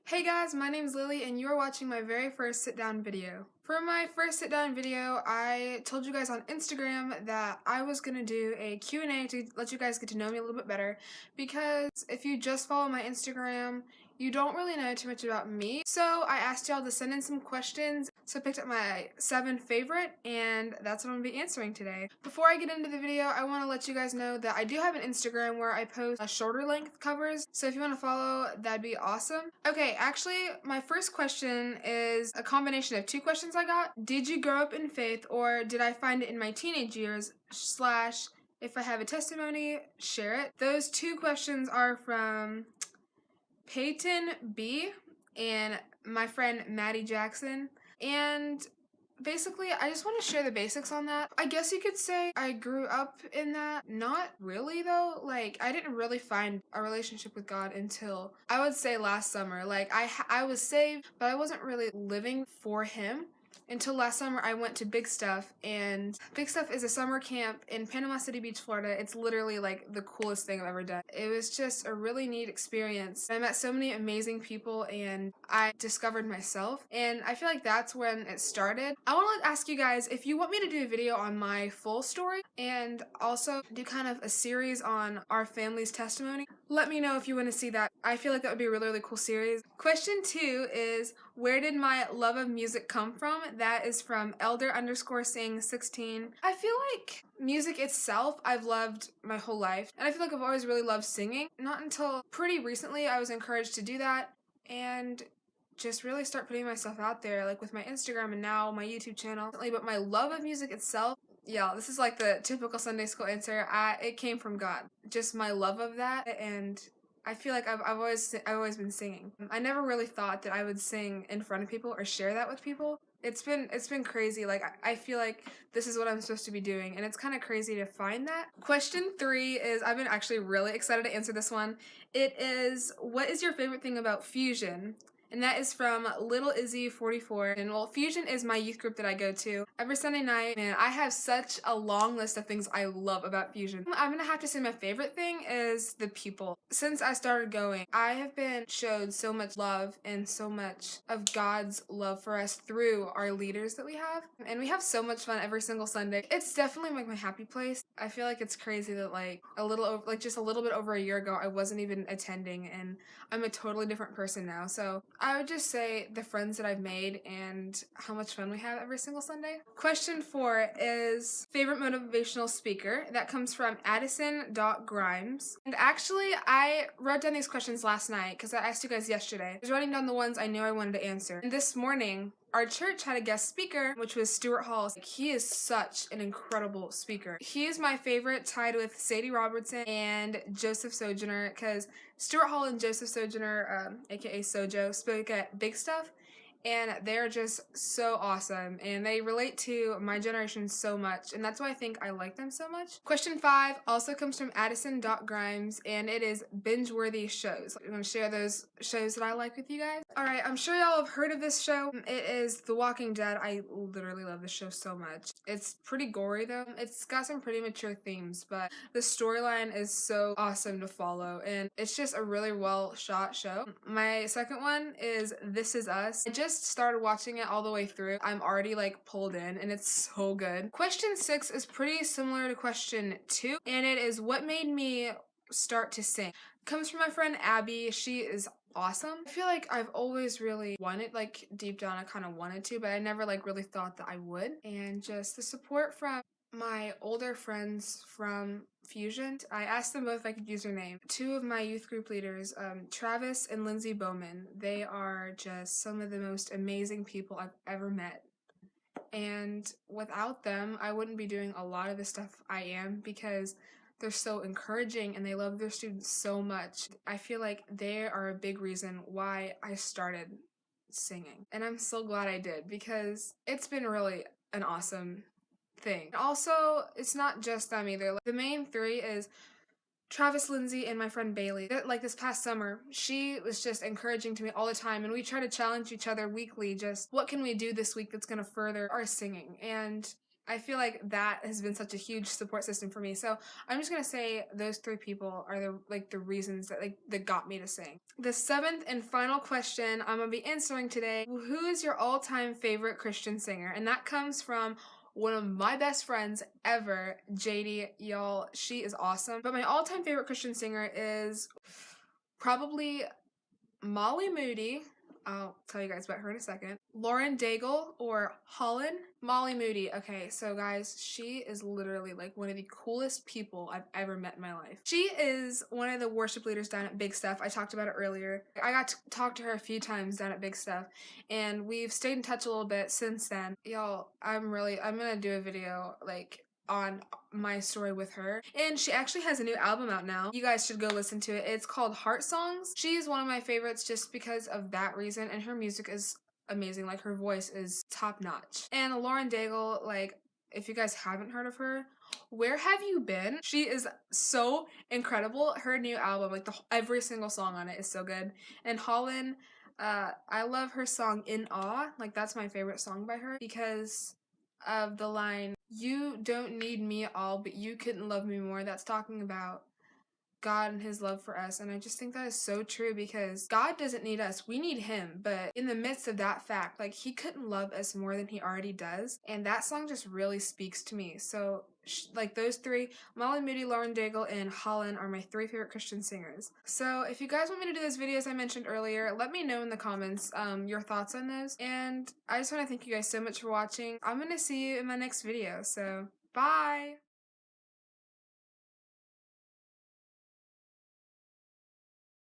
Hey guys, my name is Lily and you're watching my very first sit-down video. For my first sit-down video, I told you guys on Instagram that I was going to do a Q&A to let you guys get to know me a little bit better, because if you just follow my Instagram, you don't really know too much about me. So I asked y'all to send in some questions, so I picked up my 7 favorite, and that's what I'm going to be answering today. Before I get into the video, I want to let you guys know that I do have an Instagram where I post shorter length covers, so if you want to follow, that'd be awesome. Okay, actually, my first question is a combination of 2 questions I got. Did you grow up in faith, or did I find it in my teenage years, / if I have a testimony, share it. Those 2 questions are from Peyton B and my friend Maddie Jackson. And basically, I just want to share the basics on that. I guess you could say I grew up in that. Not really, though. Like, I didn't really find a relationship with God until, I would say, last summer. Like, I was saved, but I wasn't really living for Him until last summer. I went to Big Stuff, and Big Stuff is a summer camp in Panama City Beach, Florida. It's literally like the coolest thing I've ever done. It was just a really neat experience. I met so many amazing people and I discovered myself, and I feel like that's when it started. I want to ask you guys if you want me to do a video on my full story and also do kind of a series on our family's testimony. Let me know if you want to see that. I feel like that would be a really, really cool series. Question 2 is, where did my love of music come from? That is from elder_sing16. I feel like music itself I've loved my whole life, and I feel like I've always really loved singing. Not until pretty recently I was encouraged to do that and just really start putting myself out there, like with my Instagram and now my YouTube channel. But my love of music itself, yeah, this is like the typical Sunday school answer. It came from God. Just my love of that, and I feel like I've always been singing. I never really thought that I would sing in front of people or share that with people. It's been crazy. Like, I feel like this is what I'm supposed to be doing, and it's kind of crazy to find that. Question 3 is, I've been actually really excited to answer this one. It is, what is your favorite thing about Fusion? And that is from Little Izzy 44. And well, Fusion is my youth group that I go to every Sunday night. Man, I have such a long list of things I love about Fusion. I'm gonna have to say my favorite thing is the people. Since I started going, I have been showed so much love and so much of God's love for us through our leaders that we have. And we have so much fun every single Sunday. It's definitely like my happy place. I feel like it's crazy that just a little bit over a year ago, I wasn't even attending, and I'm a totally different person now. So I would just say the friends that I've made and how much fun we have every single Sunday. Question 4 is favorite motivational speaker. That comes from Addison.Grimes. And actually, I wrote down these questions last night because I asked you guys yesterday. I was writing down the ones I knew I wanted to answer. And this morning, our church had a guest speaker, which was Stuart Hall. He is such an incredible speaker. He is my favorite, tied with Sadie Robertson and Joseph Sojourner, because Stuart Hall and Joseph Sojourner, aka Sojo, spoke at Big Stuff, and they're just so awesome, and they relate to my generation so much, and that's why I think I like them so much. Question 5 also comes from Addison.Grimes, and it is binge-worthy shows. I'm going to share those shows that I like with you guys. Alright, I'm sure y'all have heard of this show. It is The Walking Dead. I literally love this show so much. It's pretty gory, though. It's got some pretty mature themes, but the storyline is so awesome to follow, and it's just a really well-shot show. My second one is This Is Us. I just started watching it all the way through. I'm already like pulled in, and it's so good. Question 6 is pretty similar to question 2, and it is, what made me start to sing? It comes from my friend Abby. She is awesome. I feel like I've always really wanted, like deep down I kind of wanted to, but I never like really thought that I would. And just the support from my older friends from Fusion, I asked them both if I could use their name. 2 of my youth group leaders, Travis and Lindsay Bowman, they are just some of the most amazing people I've ever met. And without them, I wouldn't be doing a lot of the stuff I am, because they're so encouraging and they love their students so much. I feel like they are a big reason why I started singing. And I'm so glad I did, because it's been really an awesome thing. Also, it's not just them either. Like, the main 3 is Travis, Lindsay, and my friend Bailey. Like this past summer, she was just encouraging to me all the time, and we try to challenge each other weekly, just what can we do this week that's going to further our singing. And I feel like that has been such a huge support system for me. So I'm just gonna say those three people are the reasons that got me to sing. The seventh and final question I'm gonna be answering today: who is your all-time favorite Christian singer? And that comes from one of my best friends ever, JD. Y'all, she is awesome. But my all-time favorite Christian singer is probably Molly Moody. I'll tell you guys about her in a second. Lauren Daigle or Holland. Molly Moody. Okay, so guys, she is literally like one of the coolest people I've ever met in my life. She is one of the worship leaders down at Big Stuff. I talked about it earlier. I got to talk to her a few times down at Big Stuff, and we've stayed in touch a little bit since then. Y'all, I'm gonna do a video like on my story with her, and she actually has a new album out now. You guys should go listen to it. It's called Heart Songs. She's one of my favorites just because of that reason, and her music is amazing. Like, her voice is top notch. And Lauren Daigle, like, if you guys haven't heard of her, where have you been? She is so incredible. Her new album, like every single song on it is so good. And Holland, I love her song In Awe. Like, that's my favorite song by her because of the line, "You don't need me at all, but you couldn't love me more." That's talking about God and his love for us. And I just think that is so true because God doesn't need us. We need him. But in the midst of that fact, like, he couldn't love us more than he already does. And that song just really speaks to me. So like, those three, Molly Moody, Lauren Daigle, and Holland, are my three favorite Christian singers. So if you guys want me to do those videos I mentioned earlier, let me know in the comments your thoughts on those. And I just want to thank you guys so much for watching. I'm going to see you in my next video. So bye!